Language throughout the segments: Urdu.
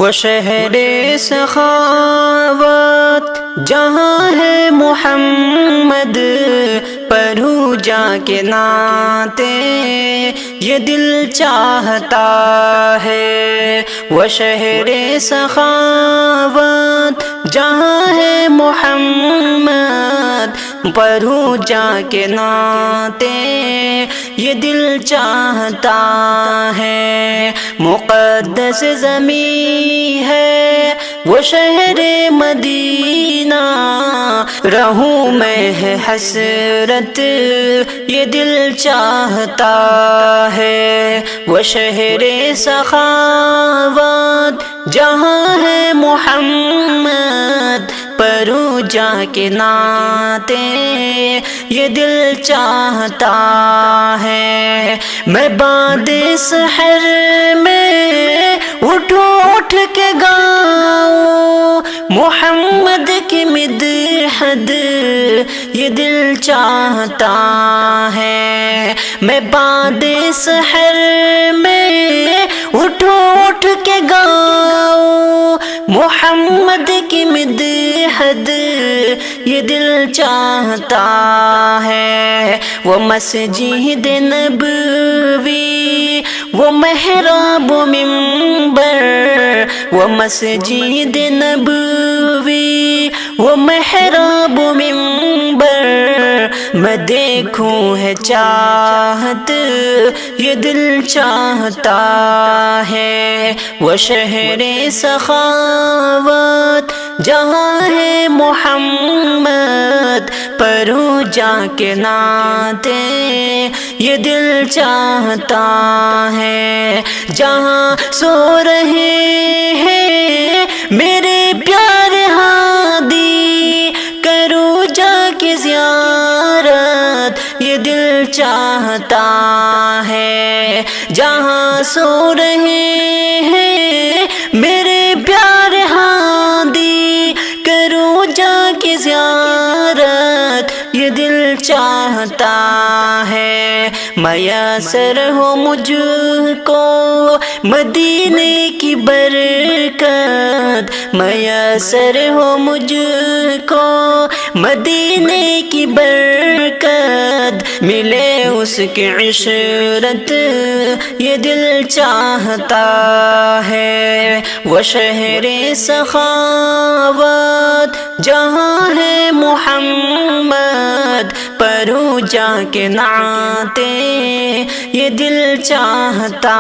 وہ شہر سخاوت جہاں ہے محمد، پڑھوں جا کے نعتیں یہ دل چاہتا ہے۔ وہ شہر سخاوت جہاں ہے محمد، پڑھوں جا کے نعتیں یہ دل چاہتا ہے۔ مقدس زمین ہے وہ شہر مدینہ، رہوں میں ہے حسرت یہ دل چاہتا ہے۔ وہ شہر سخاوت جہاں ہے محمد، پڑھوں جا کے نعتیں یہ دل چاہتا ہے۔ میں بعد سحر میں اٹھ کے گاؤں محمد کی مدحت یہ دل چاہتا ہے۔ میں بعد سحر میں اٹھ کے گاؤں محمد کی مدحت یہ دل چاہتا ہے۔ وہ مسجد نبوی، وہ محراب و منبر، وہ مسجد نبوی، وہ محراب و منبر، میں دیکھوں ہے چاہت یہ دل چاہتا ہے۔ وہ شہر سخاوت جہاں ہے محمد، پڑھوں جا کے نعتیں یہ دل چاہتا ہے۔ جہاں سو رہے ہیں میرے پیارے ہادی، کروں جا کے زیارت یہ دل چاہتا ہے۔ جہاں سو رہے ہیں میرے پیارے ہادی، کروں جا کے زیارت یہ دل چاہتا ہے۔ میسر ہو مجھ کو مدینے کی برکت، میسر ہو مجھ کو مدینے کی برکت، ملے اس کی عشرت یہ دل چاہتا ہے۔ وہ شہر سخاوت جہاں ہے محمد، پڑھوں جا کے نعتیں یہ دل چاہتا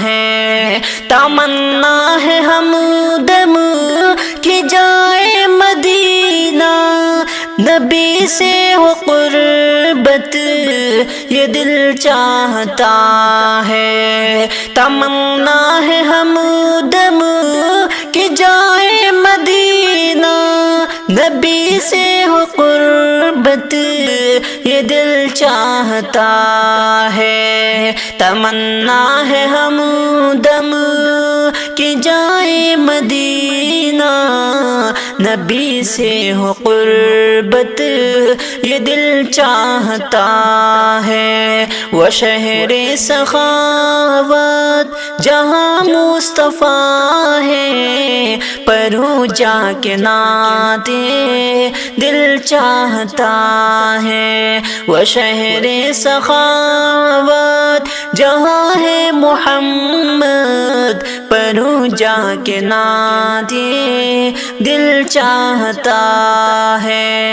ہے۔ تمنا ہے ہمدم کہ جائے مدینہ، نبی سے ہو قربت یہ دل چاہتا ہے۔ تمنا ہے ہمدم کہ جائے مدینہ، نبی سے ہو قربت یہ دل چاہتا ہے۔ تمنا ہے ہمدم کہ جائے مدینہ، نبی سے ہو قربت یہ دل چاہتا ہے۔ وہ شہر سخاوت جہاں مصطفیٰ ہے، پڑھوں جا کے نعتیں دل چاہتا ہے۔ وہ شہر سخاوت جہاں ہے محمد، پڑھوں جا کے نعتیں دل چاہتا ہے۔